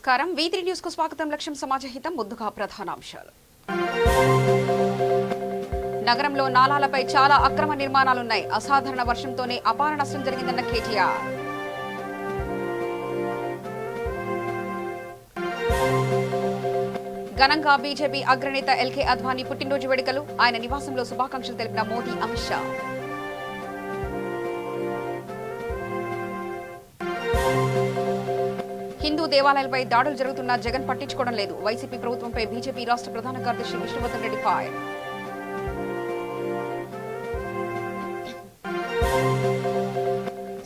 నమస్కారం V3 news కు స్వాగతం. లక్ష్యం సమాజహితం. ముందుగా ప్రధానాంశాలు. నగరంలో నాలాలపై చాలా అక్రమ నిర్మాణాలున్నాయి. అసాధారణ వర్షంతోనే అపార నష్టం జరిగిందన్న కేటీఆర్. ఘనంగా బీజేపీ అగ్రనేత ఎల్కే అద్వానీ పుట్టినరోజు వేడుకలు. ఆయన నివాసంలో శుభాకాంక్షలు తెలిపిన మోదీ, అమిత్ షా. హిందూ దేవాలయాలపై దాడులు జరుగుతున్నా జగన్ పట్టించుకోవడం లేదు. వైసీపీ ప్రభుత్వంపై బీజేపీ రాష్ట్ర ప్రధాన కార్యదర్శి విష్ణువర్ధన్ రెడ్డి ఫైర్.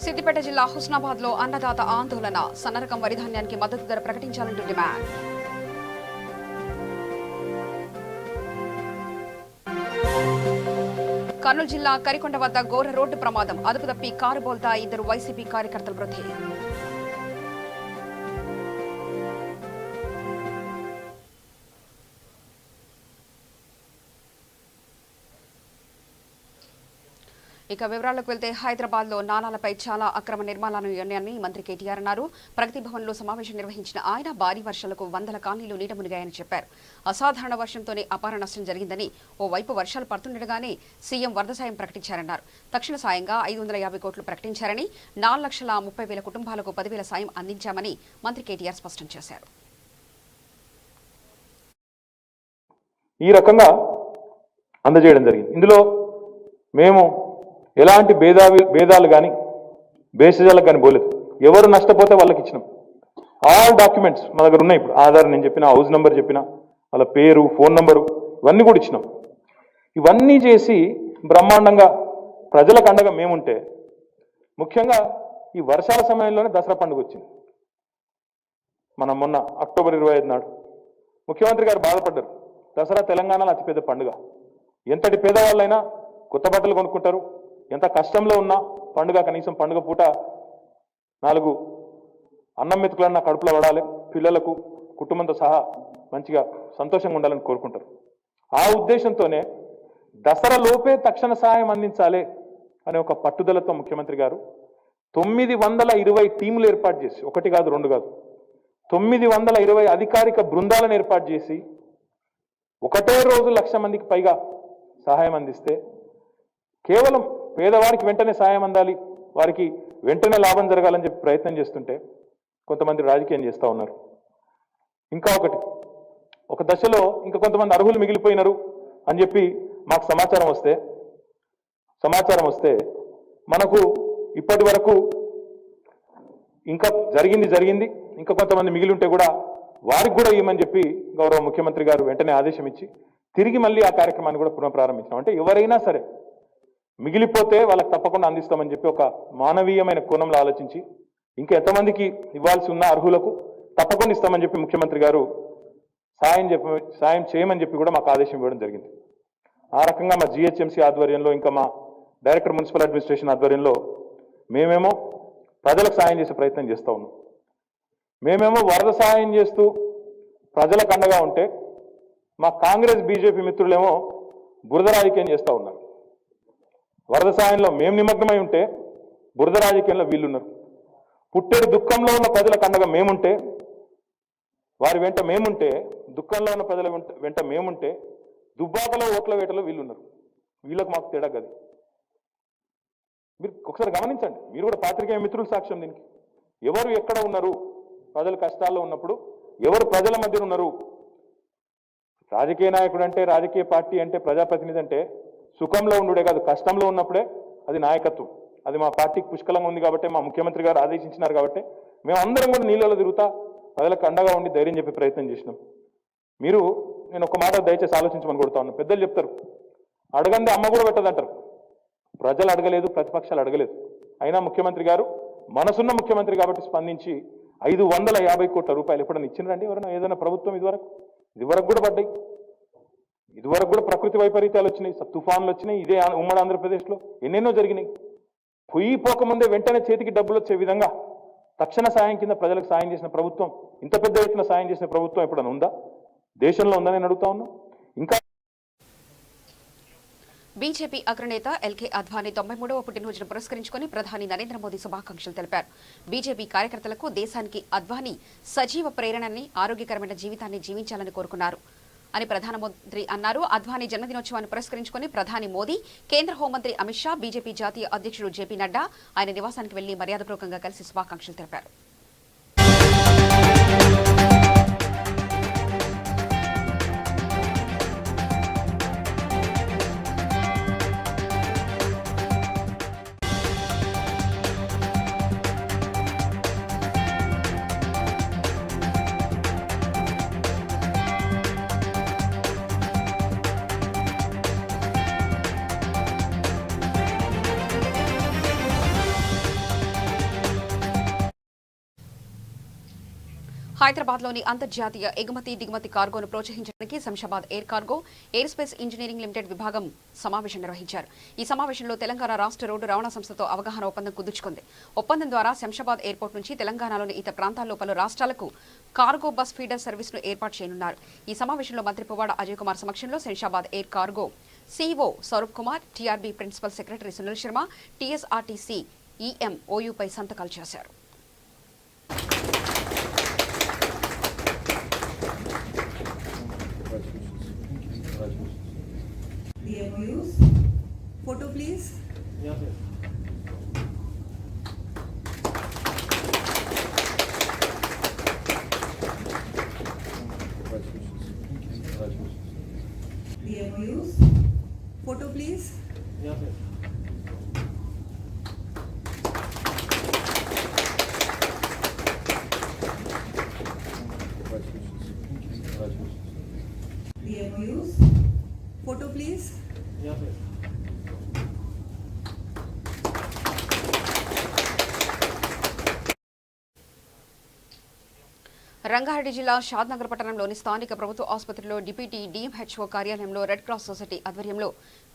సిద్దిపేట జిల్లా హుస్నాబాద్ లో అన్నదాత ఆందోళన. సన్నరకం వరి ధాన్యానికి మద్దతు ధర ప్రకటించాలంటూ డిమాండ్. కర్నూలు జిల్లా కరికొండ వద్ద ఘోర రోడ్డు ప్రమాదం. అదుపు తప్పి కారు బోల్తా 2 వైసీపీ కార్యకర్తలు మృతి. ఇక వివరాల్లోకి వెళ్తే హైదరాబాద్ లో నాలాలపై చాలా అక్రమ నిర్మాణాలు ఉన్నాయని మంత్రి కేటీఆర్ అన్నారు. ప్రగతి భవన్ లో సమావేశం నిర్వహించిన ఆయన భారీ వర్షాలకు వందల కాలనీలు నీట మునిగాయని చెప్పారు. అసాధారణ వర్షంతోనే అపార నష్టం జరిగిందని, ఓవైపు వర్షాలు పడుతుండగానే సీఎం వరద సాయం ప్రకటించారన్నారు. తక్షణ సాయంగా 550 కోట్లు ప్రకటించారని, 4,30,000 కుటుంబాలకు 10,000 సాయం అందించామని మంత్రి కేటీఆర్ స్పష్టం చేశారు. ఈ రకంగా అందజేయడం జరిగింది. ఇందులో మేము ఎలాంటి భేదాలు కానీ బేసిజాలకు కానీ పోలేదు. ఎవరు నష్టపోతే వాళ్ళకి ఇచ్చినాం. ఆల్ డాక్యుమెంట్స్ మా దగ్గర ఉన్నాయి. ఇప్పుడు ఆధార్ నేను చెప్పిన, హౌస్ నెంబర్ చెప్పిన, వాళ్ళ పేరు, ఫోన్ నెంబరు ఇవన్నీ కూడా ఇచ్చినాం. ఇవన్నీ చేసి బ్రహ్మాండంగా ప్రజలకు అండగా మేముంటే, ముఖ్యంగా ఈ వర్షాల సమయంలోనే దసరా పండుగ వచ్చింది. మనం మొన్న అక్టోబర్ 25 నాడు ముఖ్యమంత్రి గారు బాధపడ్డారు. దసరా తెలంగాణలో అతిపెద్ద పండుగ. ఎంతటి పేదవాళ్ళైనా కొత్త బట్టలు కొనుక్కుంటారు. ఎంత కష్టంలో ఉన్నా పండుగ, కనీసం పండుగ పూట 4 అన్నం మెతుకులన్నా కడుపులో పడాలి, పిల్లలకు కుటుంబంతో సహా మంచిగా సంతోషంగా ఉండాలని కోరుకుంటారు. ఆ ఉద్దేశంతోనే దసరా లోపే తక్షణ సహాయం అందించాలి అనే ఒక పట్టుదలతో ముఖ్యమంత్రి గారు 920 టీములు ఏర్పాటు చేసి, 1 కాదు 2 కాదు 920 అధికారిక బృందాలను ఏర్పాటు చేసి ఒకటే రోజు 1,00,000 మందికి పైగా సహాయం అందిస్తే, కేవలం పేదవారికి వెంటనే సాయం అందాలి, వారికి వెంటనే లాభం జరగాలని చెప్పి ప్రయత్నం చేస్తుంటే కొంతమంది రాజకీయం చేస్తూ ఉన్నారు. ఇంకా ఒక దశలో ఇంకా కొంతమంది అర్హులు మిగిలిపోయినారు అని చెప్పి మాకు సమాచారం వస్తే మనకు ఇప్పటి వరకు ఇంకా జరిగింది ఇంకా కొంతమంది మిగిలి ఉంటే కూడా వారికి కూడా ఇవ్వమని చెప్పి గౌరవ ముఖ్యమంత్రి గారు వెంటనే ఆదేశం ఇచ్చి తిరిగి మళ్ళీ ఆ కార్యక్రమాన్ని కూడా పునఃప్రారంభించాం. అంటే ఎవరైనా సరే మిగిలిపోతే వాళ్ళకి తప్పకుండా అందిస్తామని చెప్పి ఒక మానవీయమైన కోణంలో ఆలోచించి ఇంకా ఎంతమందికి ఇవ్వాల్సి ఉన్న అర్హులకు తప్పకుండా ఇస్తామని చెప్పి ముఖ్యమంత్రి గారు సాయం చేయమని చెప్పి కూడా మాకు ఆదేశం ఇవ్వడం జరిగింది. ఆ రకంగా మా GHMC ఆధ్వర్యంలో, ఇంకా మా డైరెక్టర్ మున్సిపల్ అడ్మినిస్ట్రేషన్ ఆధ్వర్యంలో మేమేమో ప్రజలకు సాయం చేసే ప్రయత్నం చేస్తూ ఉన్నాం. మేమేమో వరద సాయం చేస్తూ ప్రజలకు అండగా ఉంటే, మా కాంగ్రెస్ బీజేపీ మిత్రులేమో బురద రాజకీయం చేస్తూ ఉన్నారు. వరద సాయంలో మేము నిమగ్నమై ఉంటే బురద రాజకీయంలో వీళ్ళున్నారు. పుట్టేడు దుఃఖంలో ఉన్న ప్రజలకు అండగా మేముంటే, వారి వెంట మేముంటే, దుఃఖంలో ఉన్న ప్రజల వెంట మేముంటే, దుబ్బాకలో ఓట్ల వేటలో వీళ్ళున్నారు. వీళ్ళకు మాకు తేడా గది. మీరు ఒకసారి గమనించండి. మీరు కూడా పాత్రికేయ మిత్రులు సాక్ష్యం దీనికి. ఎవరు ఎక్కడ ఉన్నారు, ప్రజలు కష్టాల్లో ఉన్నప్పుడు ఎవరు ప్రజల మధ్య ఉన్నారు? రాజకీయ నాయకుడు అంటే, రాజకీయ పార్టీ అంటే, ప్రజాప్రతినిధి అంటే సుఖంలో ఉండుడే కాదు, కష్టంలో ఉన్నప్పుడే అది నాయకత్వం. అది మా పార్టీకి పుష్కలంగా ఉంది కాబట్టి, మా ముఖ్యమంత్రి గారు ఆదేశించినారు కాబట్టి మేము అందరం కూడా నీళ్ళలో తిరుగుతా ప్రజలకు అండగా ఉండి ధైర్యం చెప్పే ప్రయత్నం చేసినాం. నేను ఒక మాట దయచేసి ఆలోచించమని కొడుతా ఉన్నాను. పెద్దలు చెప్తారు, అడగండి అమ్మ కూడా పెట్టదంటారు. ప్రజలు అడగలేదు, ప్రతిపక్షాలు అడగలేదు. అయినా ముఖ్యమంత్రి గారు మనసున్న ముఖ్యమంత్రి కాబట్టి స్పందించి 550 కోట్ల రూపాయలు ఎప్పుడైనా ఇచ్చినారండి ఎవరైనా? ఏదైనా ప్రభుత్వం ఇదివరకు కూడా పడ్డాయి. ఇదివరకు కూడా ప్రకృతి వైపరీత్యాలు వచ్చినాయి, తుఫాన్లు వచ్చినాయి. ఇదే ఉమ్మడి ఆంధ్రప్రదేశ్లో ఎన్నెన్నో జరిగినాయి. పోకముందే వెంటనే చేతికి డబ్బులు వచ్చే విధంగా తక్షణ సాయం కింద ప్రజలకు సాయం చేసిన ప్రభుత్వం, ఇంత పెద్ద ఎత్తున సాయం చేసిన ప్రభుత్వం ఎప్పుడైనా ఉందా? దేశంలో ఉందని నేను అడుగుతా ఉన్నా. ఇంకా బీజేపీ అగ్రనేత ఎల్కే అద్వానీ 93వ పుట్టినరోజును పురస్కరించుకుని ప్రధాని నరేంద్ర మోదీ శుభాకాంక్షలు తెలిపారు. బీజేపీ కార్యకర్తలకు దేశానికి అద్వానీ సజీవ ప్రేరణని, ఆరోగ్యకరమైన జీవితాన్ని జీవించాలని కోరుకున్నారు అని ప్రధానమంత్రి అన్నారు. అద్వానీ జన్మదినోత్సవాన్ని పురస్కరించుకుని ప్రధాని మోదీ, కేంద్ర హోంమంత్రి అమిత్ షా, బీజేపీ జాతీయ అధ్యక్షుడు జేపీ నడ్డా ఆయన నివాసానికి వెళ్లి మర్యాదపూర్వకంగా కలిసి శుభాకాంక్షలు తెలిపారు. హైదరాబాద్లోని అంతర్జాతీయ ఎగుమతి దిగుమతి కార్గోను ప్రోత్సహించడానికి Shamshabad air cargo, air space engineering limited విభాగం సమావేశం నిర్వహించారు. ఈ సమావేశంలో తెలంగాణ రాష్ట్ర రోడ్డు రవాణా సంస్థతో అవగాహన ఒప్పందం కుదుర్చుకుంది. ఒప్పందం ద్వారా శంషాబాద్ ఎయిర్పోర్ట్ నుంచి తెలంగాణలోని ఇతర ప్రాంతాల్లో పలు రాష్ట్రాలకు కార్గో బస్ ఫీడర్ సర్వీసును ఏర్పాటు చేయనున్నారు. ఈ సమావేశంలో మంత్రి పువ్వాడ అజయ్ కుమార్ సమక్షంలో Shamshabad air cargo CEO Swaroop Kumar, TRB principal secretary Sunil Sharma, TSRTC EM ఓయూపై సంతకాలు చేశారు. The MOUs. Photo, please. Yeah, sir. The MOUs. Photo, please. Yeah, sir. The MOUs. Photo, please. Yeah, sir. Rangareddy జిల్లా షాద్నగర్ పట్టణంలోని స్థానిక ప్రభుత్వ ఆసుపత్రిలో డిప్యూటీ డీఎంహెచ్ఓ కార్యాలయంలో రెడ్ క్రాస్ సొసైటీ ఆధ్వర్యంలో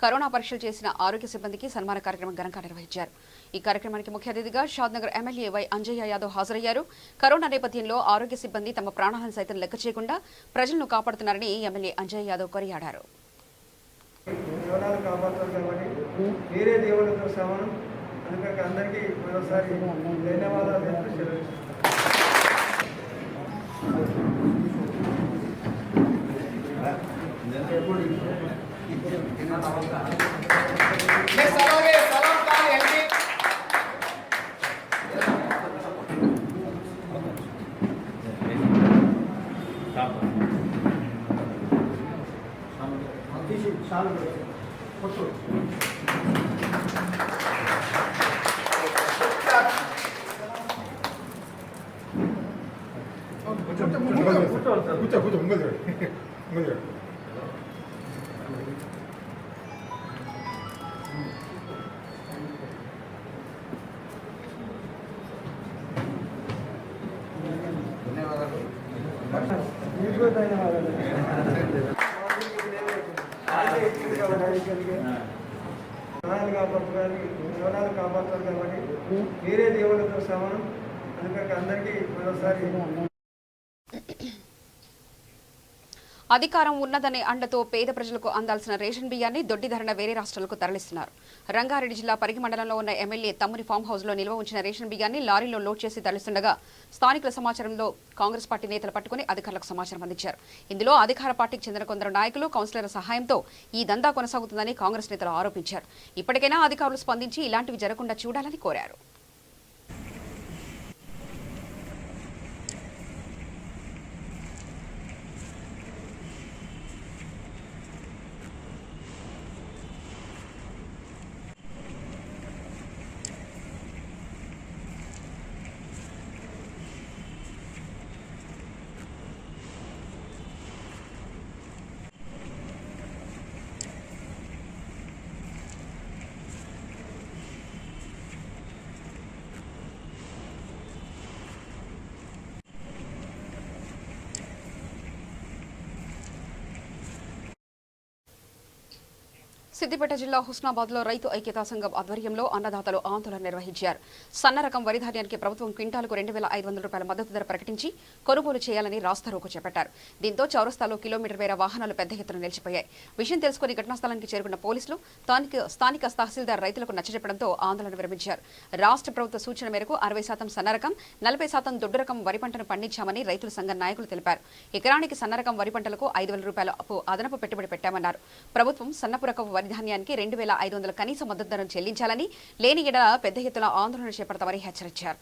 కరోనా పరీక్షలు చేసిన ఆరోగ్య సిబ్బందికి సన్మాన కార్యక్రమం ఘనంగా నిర్వహించారు. ఈ కార్యక్రమానికి ముఖ్య అతిథిగా షాద్నగర్ ఎమ్మెల్యే వై అంజయ్య యాదవ్ హాజరయ్యారు. కరోనా నేపథ్యంలో ఆరోగ్య సిబ్బంది తమ ప్రాణాలను సైతం లెక్క చేయకుండా ప్రజలను కాపాడుతున్నారని ఎమ్మెల్యే అంజయ్య యాదవ్ కొనియాడారు. మీరే దేవుడితో సమానం. అందుకని అందరికీ మరోసారి ధన్యవాదాలు తెలుపుతూ సెలవు. కూర్చో ఉంగల్ మీకు ధన్యవాదాలు. ప్రాణాలు కాపాడుతారు కాబట్టి మీరే దేవుడితో సమానం. అందుకని అందరికీ మరోసారి అధికారం ఉన్నదనే అండతో పేద ప్రజలకు అందాల్సిన రేషన్ బియ్యాన్ని దొడ్డి ధరణ వేరే రాష్ట్రాలకు తరలిస్తున్నారు. రంగారెడ్డి జిల్లా పరిగి మండలంలో ఉన్న ఎమ్మెల్యే తమ్ముని ఫామ్ హౌస్ లో నిల్వ ఉంచిన రేషన్ బియ్యాన్ని లారీలో లోడ్ చేసి తరలిస్తుండగా స్థానికుల సమాచారంలో కాంగ్రెస్ పార్టీ నేతలు పట్టుకుని అధికారులకు సమాచారం అందించారు. ఇందులో అధికార పార్టీకి చెందిన కొందరు నాయకులు, కౌన్సిలర్ల సహాయంతో ఈ దందా కొనసాగుతుందని కాంగ్రెస్ నేతలు ఆరోపించారు. ఇప్పటికైనా అధికారులు స్పందించి ఇలాంటివి జరగకుండా చూడాలని కోరారు. సిద్దిపేట జిల్లా హుస్నాబాద్లో రైతు ఐక్యతా సంఘం ఆధ్వర్యంలో అన్నదాతలు ఆందోళన నిర్వహించారు. సన్న రకం వరి ధాన్యానికి ప్రభుత్వం క్వింటాలకు 2,500 రూపాయల మద్దతు ధర ప్రకటించి కొనుగోలు చేయాలని రాస్తారోకో చేపట్టారు. దీంతో చౌరస్తాలో కిలోమీటర్ మేర వాహనాలు పెద్ద ఎత్తున నిలిచిపోయాయి. విషయం తెలుసుకుని ఘటనా స్థలానికి చేరుకున్న పోలీసులు స్థానిక తహసీల్దార్ రైతులకు నచ్చజెప్పడంతో ఆందోళన విరమించారు. రాష్ట్ర ప్రభుత్వ సూచన మేరకు 60% సన్న రకం, 40% దొడ్డు రకం వరి పంటను పండించామని రైతుల సంఘం నాయకులు తెలిపారు. ఎకరానికి సన్న రకం వరి పంటలకు 5,000 రూపాయల అదనపు పెట్టుబడి పెట్టామన్నారు. ప్రభుత్వం సన్నపు రకం వరి ధాన్యానికి 2,500 కనీస మద్దతు ధరను చెల్లించాలని, లేని ఎడల పెద్ద ఎత్తున ఆందోళన చేపడతామని హెచ్చరించారు.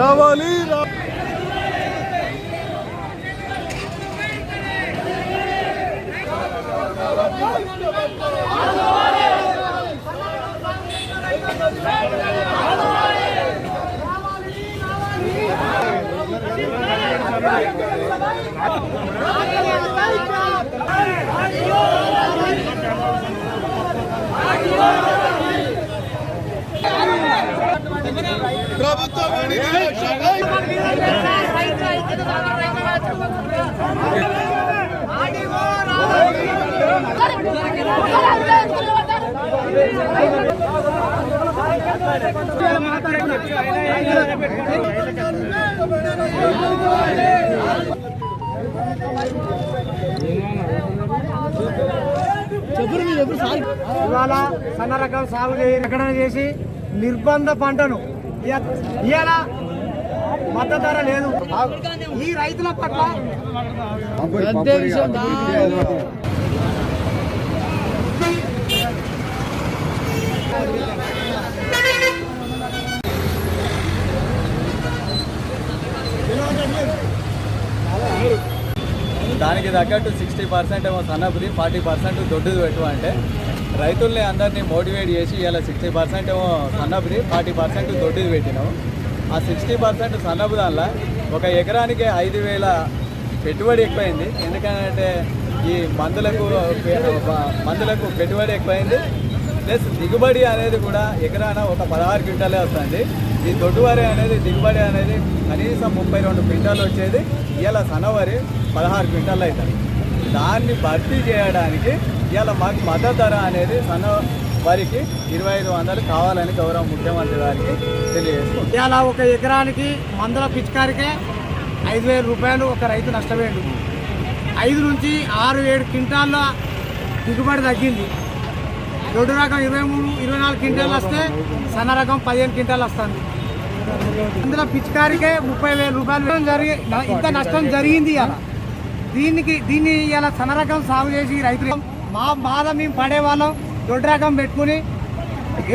రావాలి ఇవాళ సన్న రకం సాగు చేసి నిర్బంధ పంటను ఇవాళ మద్దతు ధర లేదు. ఈ రైతుల పట్ల దానికి తగ్గట్టు 60% ఏమో సన్నపుది, 40% దొడ్డుది పెట్టు అంటే రైతుల్ని అందరినీ మోటివేట్ చేసి ఇలా 60% ఏమో సన్నపుది, 40% దొడ్డుది పెట్టినాం. ఆ 60% సన్నపు దానిలో ఒక ఎకరానికి 5,000 పెట్టుబడి ఎక్కువైంది. ఎందుకంటే ఈ మందులకు పెట్టుబడి ఎక్కువైంది. ప్లస్ దిగుబడి అనేది కూడా ఎకరాన ఒక 16 క్వింటాలే వస్తుంది. ఈ దొడ్డువరి అనేది దిగుబడి అనేది కనీసం 32 క్వింటాలు వచ్చేది. ఇలా సన్నవరి 16 క్వింటాలు అవుతుంది. దాన్ని భర్తీ చేయడానికి ఇలా మాకు మద్దతు ధర అనేది సన్న వరికి 2,500 కావాలని గౌరవ ముఖ్యమంత్రి గారికి తెలియజేస్తుంది. ఇలా ఒక ఎకరానికి మందుల పిచికారికే 5,000 రూపాయలు ఒక రైతు నష్టపోయాడు. 5 నుంచి 6-7 క్వింటాళ్ళ దిగుబడి తగ్గింది. దొడ్డు రకం 23-24 క్వింటాలు వస్తే సన్న రకం 15 క్వింటాలు వస్తుంది. అందులో పిచికారికే 30,000 రూపాయలు ఇంత నష్టం జరిగింది. ఇలా దీన్ని ఇలా సన్న రకం సాగు చేసి రైతులు మా బాధ మేము పడేవాళ్ళం. దొడ్డు రకం పెట్టుకుని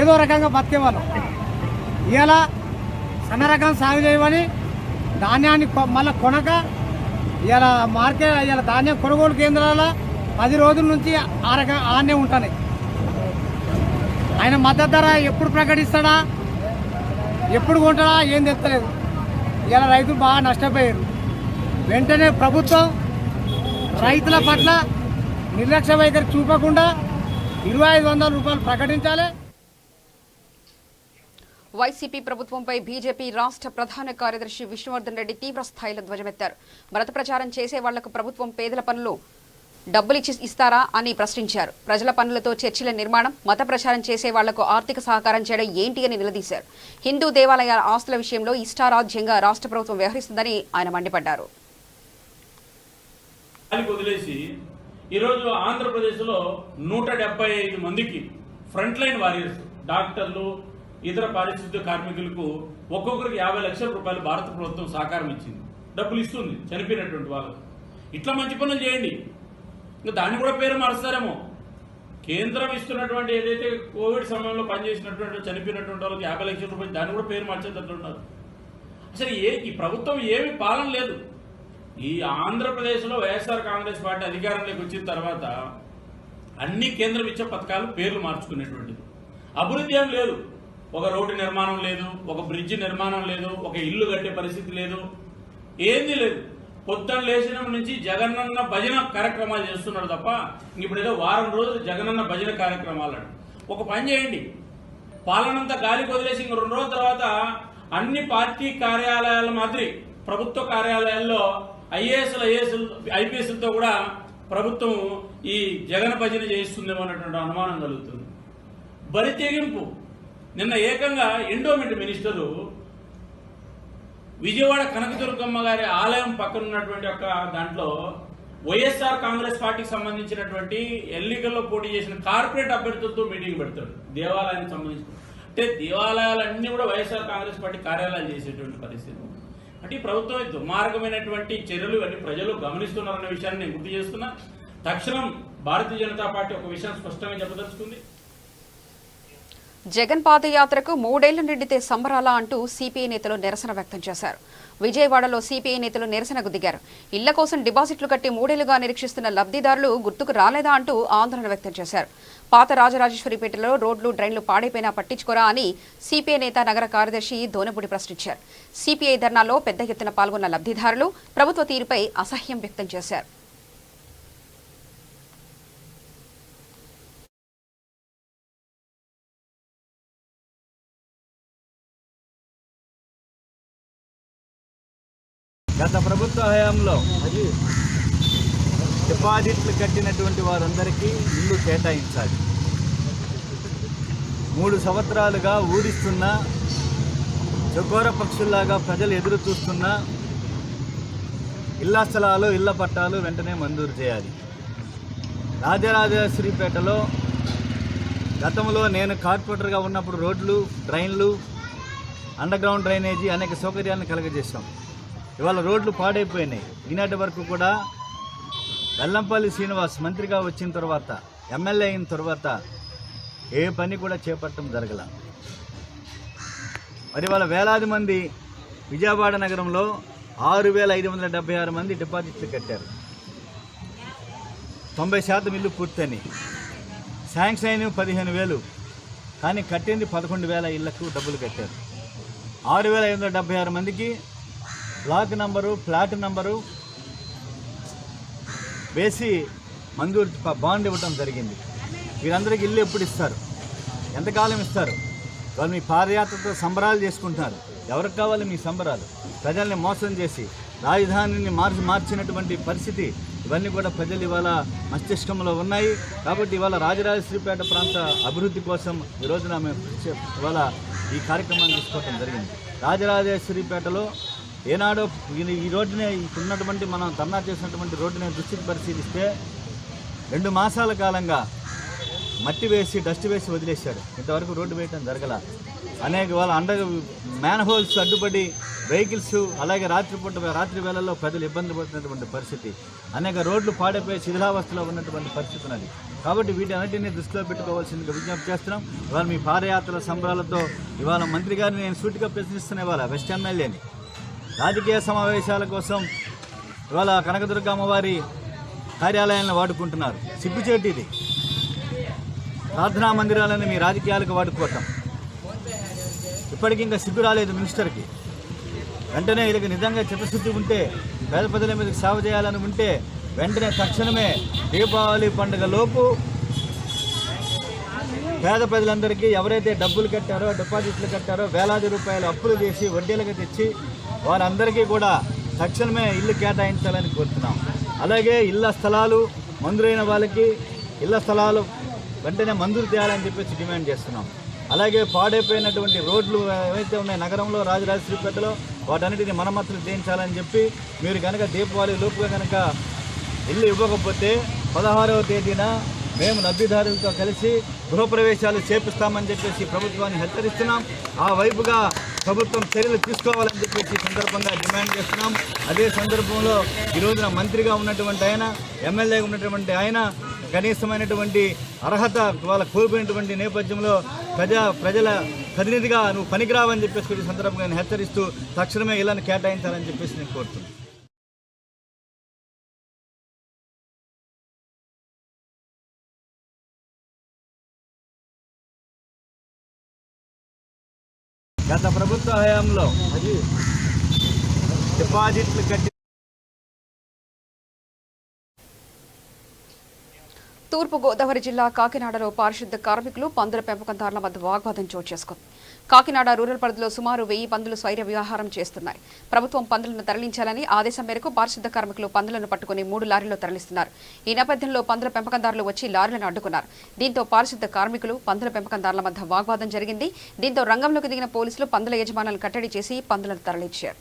ఏదో రకంగా బతికేవాళ్ళం. ఇలా సన్న రకం సాగు చేయమని ధాన్యాన్ని మళ్ళీ కొనక ఇలా మార్కెట్ ఇలా ధాన్యం కొనుగోలు కేంద్రాల 10 రోజుల నుంచి ఆ రకం ఆనే ఉంటున్నాయి. ఆయన మద్దతు ధర ఎప్పుడు ప్రకటిస్తాడా, ఎప్పుడు కొంటాడా ఏం తెస్తలేదు. ఇలా రైతులు బాగా నష్టపోయారు. వెంటనే ప్రభుత్వం రైతుల పట్ల నిర్లక్ష్య వైఖరి చూపకుండా 2,500 రూపాయలు ప్రకటించాలి. వైసీపీ ప్రభుత్వంపై బీజేపీ రాష్ట్ర ప్రధాన కార్యదర్శి విష్ణువర్ధన్ రెడ్డి తీవ్ర స్థాయిలో ధ్వజమెత్తారు. మత ప్రచారం చేసే వాళ్లకు ప్రభుత్వం పేదల పనులు డబ్బులు ఇస్తారా అని ప్రశ్నించారు. ప్రజల పనులతో చర్చిల నిర్మాణం, మత ప్రచారం చేసే వాళ్లకు ఆర్థిక సహకారం చేయడం ఏంటి అని నిలదీశారు. హిందూ దేవాలయాల ఆస్తుల విషయంలో ఇష్టారాజ్యంగా రాష్ట్ర ప్రభుత్వం వ్యవహరిస్తుందని ఆయన మండిపడ్డారు. ఈరోజు ఆంధ్రప్రదేశ్లో 175 మందికి ఫ్రంట్ లైన్ వారియర్స్ డాక్టర్లు, ఇతర పారిశుద్ధ్య కార్మికులకు ఒక్కొక్కరికి 50 లక్షల రూపాయలు భారత ప్రభుత్వం సహకారం ఇచ్చింది, డబ్బులు ఇస్తుంది చనిపోయినటువంటి వాళ్ళకు. ఇట్లా మంచి పనులు చేయండి. ఇంకా దాన్ని కూడా పేరు మారుస్తారేమో. కేంద్రం ఇస్తున్నటువంటి ఏదైతే కోవిడ్ సమయంలో పనిచేసినటువంటి చనిపోయినటువంటి వాళ్ళకి 50 లక్షల రూపాయలు, దాన్ని కూడా పేరు మార్చేటట్లున్నారు. అసలు ఈ ప్రభుత్వం ఏమి పాలన లేదు. ఈ ఆంధ్రప్రదేశ్లో వైఎస్ఆర్ కాంగ్రెస్ పార్టీ అధికారంలోకి వచ్చిన తర్వాత అన్ని కేంద్రం ఇచ్చే పథకాలు పేర్లు మార్చుకునేటువంటిది. అభివృద్ధి ఏం లేదు. ఒక రోడ్డు నిర్మాణం లేదు, ఒక బ్రిడ్జి నిర్మాణం లేదు, ఒక ఇల్లు కట్టే పరిస్థితి లేదు, ఏంది లేదు. పొద్దున్న లేచిన నుంచి జగనన్న భజన కార్యక్రమాలు చేస్తున్నాడు తప్ప ఇప్పుడు ఏదో వారం రోజులు జగనన్న భజన కార్యక్రమాలు. ఒక పని చేయండి, పాలనంతా గాలికి వదిలేసి ఇంక 2 రోజుల తర్వాత అన్ని పార్టీ కార్యాలయాల మాదిరి ప్రభుత్వ కార్యాలయాల్లో ఐపీఎస్లతో కూడా ప్రభుత్వం ఈ జగన్ భజన చేయిస్తుందేమో అన్నటువంటి అనుమానం కలుగుతుంది. బరి తెగింపు. నిన్న ఏకంగా ఎండోమెంట్ మినిస్టరు విజయవాడ కనకదుర్గమ్మ గారి ఆలయం పక్కన ఉన్నటువంటి ఒక దాంట్లో వైఎస్ఆర్ కాంగ్రెస్ పార్టీకి సంబంధించినటువంటి ఎన్నికల్లో పోటీ చేసిన కార్పొరేట్ అభ్యర్థులతో మీటింగ్ పెడతాడు దేవాలయానికి సంబంధించి. అంటే దేవాలయాలన్నీ కూడా వైఎస్ఆర్ కాంగ్రెస్ పార్టీ కార్యాలయాలు చేసేటువంటి పరిస్థితి. అంటే ఈ ప్రభుత్వం దుర్మార్గమైనటువంటి చర్యలు అన్ని ప్రజలు గమనిస్తున్నారన్న విషయాన్ని నేను గుర్తు చేస్తున్నా. తక్షణం భారతీయ జనతా పార్టీ ఒక విషయం స్పష్టంగా చెప్పదలుచుకుంది. జగన్ పాదయాత్రకు 3 ఏళ్లు నిండితే సంబరాలా అంటూ సిపిఐ నేతలు నిరసన వ్యక్తం చేశారు. విజయవాడలో సిపిఐ నేతలు నిరసనకు దిగారు. ఇళ్ల కోసం డిపాజిట్లు కట్టి 3 ఏళ్లుగా నిరీక్షిస్తున్న లబ్ధిదారులు గుర్తుకు రాలేదా అంటూ ఆందోళన వ్యక్తం చేశారు. పాత రాజరాజేశ్వరిపేటలో రోడ్లు, డ్రైన్లు పాడైపోయినా పట్టించుకోరా అని సిపిఐ నేత నగర కార్యదర్శి దోనపూడి ప్రశ్నించారు. సిపిఐ ధర్నాలో పెద్ద ఎత్తున పాల్గొన్న లబ్ధిదారులు ప్రభుత్వ తీరుపై అసహ్యం వ్యక్తం చేశారు. గత ప్రభుత్వ హయాంలో డిపాజిట్లు కట్టినటువంటి వారందరికీ ఇల్లు కేటాయించాలి. 3 సంవత్సరాలుగా ఊరిస్తున్న చకోర పక్షుల్లాగా ప్రజలు ఎదురు చూస్తున్న ఇళ్ల స్థలాలు, ఇళ్ల పట్టాలు వెంటనే మంజూరు చేయాలి. రాజరాజేశ్వరిపేటలో గతంలో నేను కార్పొరేటర్గా ఉన్నప్పుడు రోడ్లు, డ్రైన్లు, అండర్గ్రౌండ్ డ్రైనేజీ అనేక సౌకర్యాలను కలగజేశాం. ఇవాళ రోడ్లు పాడైపోయినాయి. ఈనాటి వరకు కూడా వెల్లంపల్లి శ్రీనివాస్ మంత్రిగా వచ్చిన తర్వాత, ఎమ్మెల్యే అయిన తర్వాత ఏ పని కూడా చేపట్టడం జరగల. మరి వాళ్ళ వేలాది మంది విజయవాడ నగరంలో 6,576 మంది డిపాజిట్లు కట్టారు. 90% ఇల్లు పూర్తని. శాంక్షన్ అయిన 15,000, కానీ కట్టింది 11,000 ఇళ్లకు డబ్బులు కట్టారు. 6,576 మందికి బ్లాక్ నంబరు, ఫ్లాట్ నంబరు వేసి మంజూరు బాండ్ ఇవ్వటం జరిగింది. వీరందరికీ ఇల్లు ఎప్పుడు ఇస్తారు? ఎంతకాలం ఇస్తారు? వాళ్ళు మీ పాదయాత్రతో సంబరాలు చేసుకుంటున్నారు. ఎవరికి కావాలి మీ సంబరాలు? ప్రజల్ని మోసం చేసి రాజధానిని మార్చినటువంటి పరిస్థితి ఇవన్నీ కూడా ప్రజలు ఇవాళ మస్తిష్కంలో ఉన్నాయి. కాబట్టి ఇవాళ రాజరాజేశ్వరిపేట ప్రాంత అభివృద్ధి కోసం ఈ రోజున మేము ఇవాళ ఈ కార్యక్రమాన్ని తీసుకోవడం జరిగింది. రాజరాజేశ్వరిపేటలో ఏనాడో ఈ రోడ్డునే ఇప్పుడున్నటువంటి మనం ధర్నా చేసినటువంటి రోడ్డుని దృష్టికి పరిశీలిస్తే 2 మాసాల కాలంగా మట్టి వేసి, డస్ట్ వేసి వదిలేశాడు. ఇంతవరకు రోడ్డు వేయటం జరగల. అనేక వాళ్ళ మ్యాన్ హోల్స్ అడ్డుపడి వెహికల్స్, అలాగే రాత్రి వేళల్లో ప్రజలు ఇబ్బంది పడుతున్నటువంటి పరిస్థితి. అనేక రోడ్లు పాడైపోయి శిథిలావస్థలో ఉన్నటువంటి పరిస్థితి ఉన్నది. కాబట్టి వీటన్నిటిని దృష్టిలో పెట్టుకోవాల్సిందిగా విజ్ఞప్తి చేస్తున్నాం. ఇవాళ మీ పాదయాత్రల సంబరాలతో ఇవాళ మంత్రి గారిని నేను సూటిగా ప్రశ్నిస్తున్నా. ఇవాళ వెస్ట్ ఎమ్మెల్యేని రాజకీయ సమావేశాల కోసం ఇవాళ కనకదుర్గ అమ్మవారి కార్యాలయాలను వాడుకుంటున్నారు. సిగ్గుచేటు ఇది. ప్రార్థనా మందిరాలను మీ రాజకీయాలకు వాడుకోవటం. ఇప్పటికీ ఇంకా సిగ్గు రాలేదు మినిస్టర్కి. వెంటనే వీళ్ళకి నిజంగా చిత్తశుద్ధి ఉంటే, పేద ప్రజల మీదకి సేవ చేయాలని ఉంటే వెంటనే తక్షణమే దీపావళి పండుగ లోపు పేద ప్రజలందరికీ ఎవరైతే డబ్బులు కట్టారో, డిపాజిట్లు కట్టారో, వేలాది రూపాయలు అప్పులు చేసి వడ్డీలకు తెచ్చి వారందరికీ కూడా తక్షణమే ఇల్లు కేటాయించాలని కోరుతున్నాం. అలాగే ఇళ్ల స్థలాలు మంజూరైన వాళ్ళకి ఇళ్ల స్థలాలు వెంటనే మంజూరు చేయాలని చెప్పేసి డిమాండ్ చేస్తున్నాం. అలాగే పాడైపోయినటువంటి రోడ్లు ఏవైతే ఉన్నాయో నగరంలో, రాజరాజేశ్వరిపేటలో, వాటన్నిటిని మరమ్మతులు చేయించాలని చెప్పి మీరు కనుక దీపావళి లోపుగా కనుక ఇల్లు ఇవ్వకపోతే 16వ తేదీన మేము లబ్ధిదారులతో కలిసి గృహప్రవేశాలు చేపిస్తామని చెప్పేసి ప్రభుత్వాన్ని హెచ్చరిస్తున్నాం. ఆ వైపుగా ప్రభుత్వం చర్యలు తీసుకోవాలని చెప్పేసి సందర్భంగా డిమాండ్ చేస్తున్నాం. అదే సందర్భంలో ఈ రోజున మంత్రిగా ఉన్నటువంటి ఆయన, ఎమ్మెల్యేగా ఉన్నటువంటి ఆయన కనీసమైనటువంటి అర్హత వాళ్ళ కోల్పోయినటువంటి నేపథ్యంలో ప్రజల ప్రతినిధిగా నువ్వు పనికిరావని చెప్పేసి ఈ సందర్భంగా నేను హెచ్చరిస్తూ తక్షణమే ఇళ్లను కేటాయించాలని చెప్పేసి నేను కోరుతున్నాను. గత ప్రభుత్వ హయాంలో డిపాజిట్లు కట్టి తూర్పుగోదావరి జిల్లా కాకినాడలో పారిశుద్ధ కార్మికులు పందుల పెంపకందారుల మధ్య వాగ్వాదం చోటు చేసుకుంది. కాకినాడ రూరల్ పరిధిలో సుమారు 1000 పందులు స్వైర విహారం చేస్తున్నాయి. ప్రభుత్వం పందులను తరలించాలని ఆదేశం మేరకు పారిశుద్ధ కార్మికులు పందులను పట్టుకుని 3 లారీల్లో తరలిస్తున్నారు. ఈ నేపథ్యంలో పందుల పెంపకందారులు వచ్చి లారీలను అడ్డుకున్నారు. దీంతో పారిశుద్ధ కార్మికులు పందుల పెంపకందారుల మధ్య వాగ్వాదం జరిగింది. దీంతో రంగంలోకి దిగిన పోలీసులు పందుల యజమానులను కట్టడి చేసి పందులను తరలించారు.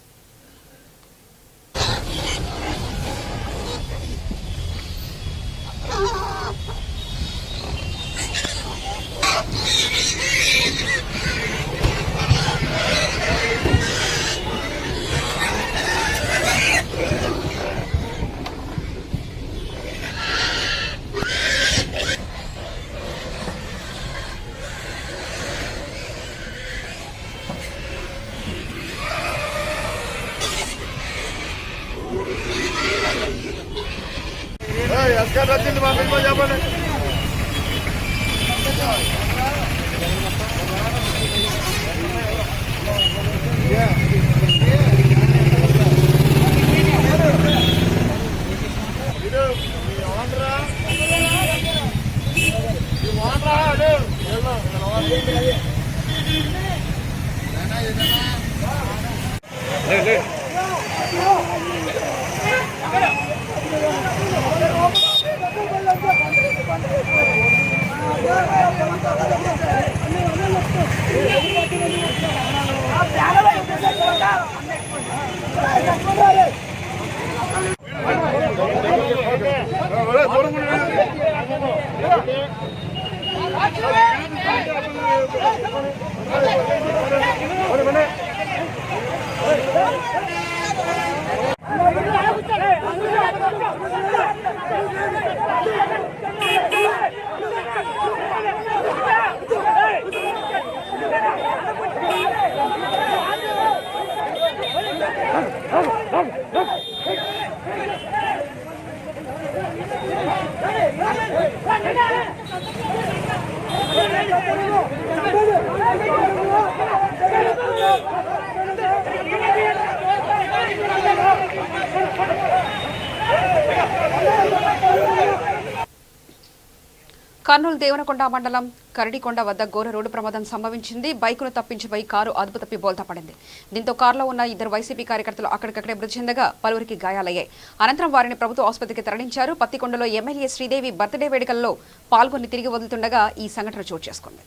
కర్నూలు దేవనకొండ మండలం కరడికొండ వద్ద ఘోర రోడ్డు ప్రమాదం సంభవించింది. బైకును తప్పించిపోయి కారు అదుపు తప్పి బోల్తా పడింది. దీంతో కారులో ఉన్న 2 వైసీపీ కార్యకర్తలు అక్కడికక్కడే మృతి చెందగా పలువురికి గాయాలయ్యాయి. అనంతరం వారిని ప్రభుత్వ ఆసుపత్రికి తరలించారు. పత్తికొండలో ఎమ్మెల్యే శ్రీదేవి బర్త్డే వేడుకల్లో పాల్గొని తిరిగి వదులుతుండగా ఈ సంఘటన చోటు చేసుకుంది.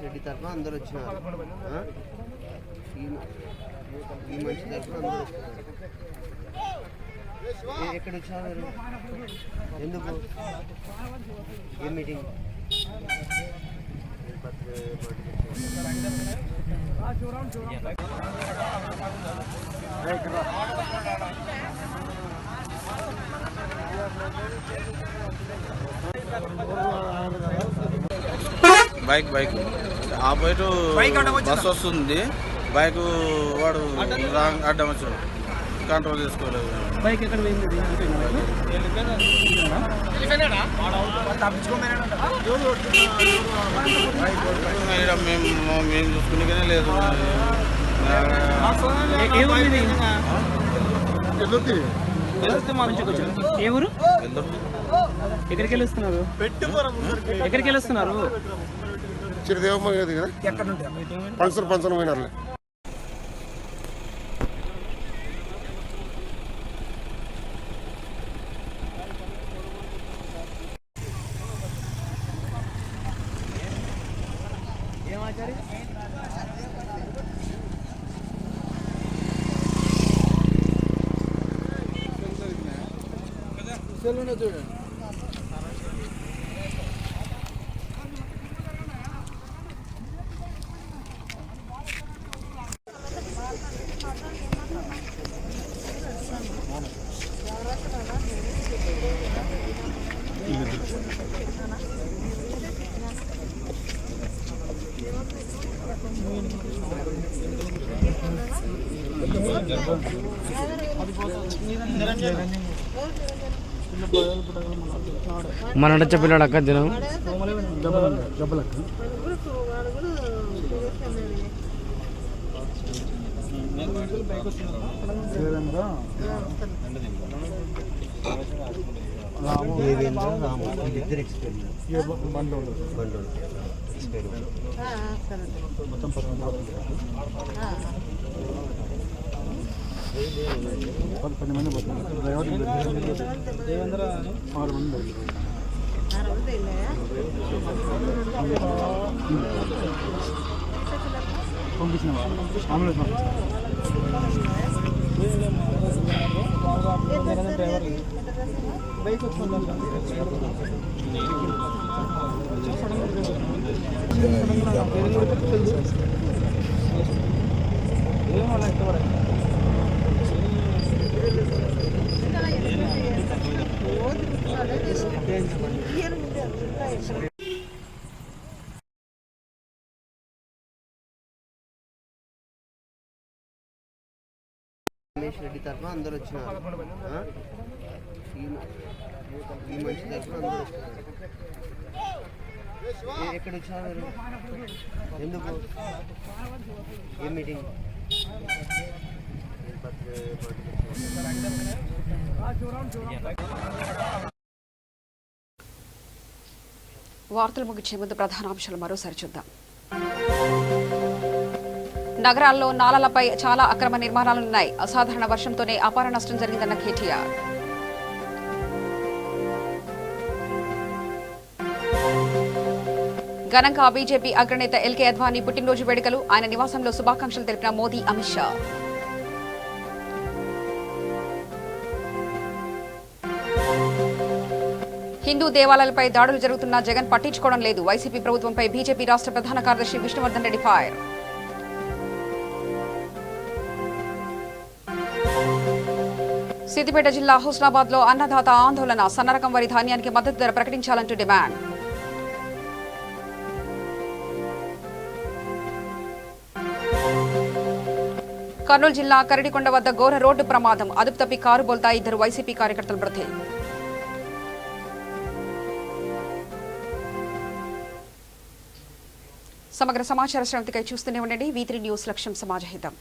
రెడ్డి తరఫున అందరూ వచ్చినారు. ఈ మనిషి తరఫున అందరూ వచ్చినారు. ఎక్కడ వచ్చినారు? ఎందుకు? ఏ మీటింగ్? బైక్ ఆపోజిట్ బస్ వస్తుంది. బైక్ వాడు అడ్డం వచ్చాడు, కంట్రోల్ చేసుకోలేదు. బైక్ ఎక్కడ పోయింది? మేము చూసుకునే లేదు. ఏ ఊరు? ఎక్కడికి వెళ్ళొస్తున్నారు? ఎక్కడికి వెళ్ళొస్తున్నారు? చిరుదేవమ్మ కదా, పంచర్ పోయినారులే. మన చెప్పినాడు అక్క తినం వీళ్ళిద్దరు ఎక్స్పైర్ బండ్లు ఎక్స్పైర్ మొత్తం 10 మంది పోతున్నారు దేవేంద్ర 6 మంది పంపించిన డ్రైవర్ బైక్ రమేష్ రెడ్డి తరఫున అందరు వచ్చినారు. ఈ మనిషి తరఫున అందరు వచ్చినారు. ఎక్కడ వచ్చినారు? ఎందుకు? ఏ మీటింగ్? వార్తలు ముగించే ముందు ప్రధానాంశాలు మరోసారి చూద్దాం. నగరాల్లో నాలలపై చాలా అక్రమ నిర్మాణాలున్నాయి. అసాధారణ వర్షంతోనే అపార నష్టం జరిగిందన్న కేటీఆర్. ఘనంగా బీజేపీ అగ్రనేత ఎల్కే అద్వానీ పుట్టినరోజు వేడుకలు. ఆయన నివాసంలో శుభాకాంక్షలు తెలిపిన మోదీ, అమిత్ షా. హిందూ దేవాలయాలపై దాడులు జరుగుతున్నా జగన్ పట్టించుకోవడం లేదు. వైసీపీ ప్రభుత్వంపై బీజేపీ రాష్ట్ర ప్రధాన కార్యదర్శి విష్ణువర్ధన్ రెడ్డి ఫైర్. సిద్దిపేట జిల్లా హుస్నాబాద్ లో అన్నదాత ఆందోళన. సన్నరకం వరి ధాన్యానికి మద్దతు ధర ప్రకటించాలంటూ డిమాండ్. కర్నూలు జిల్లా కరడికొండ వద్ద ఘోర రోడ్డు ప్రమాదం. అదుపు తప్పి కారు బోల్తా 2 వైసీపీ కార్యకర్తలు మృతి. సమగ్ర సమాచార శ్రవంతికై చూస్తూనే ఉండండి. V3 న్యూస్, లక్ష్యం సమాజహితం.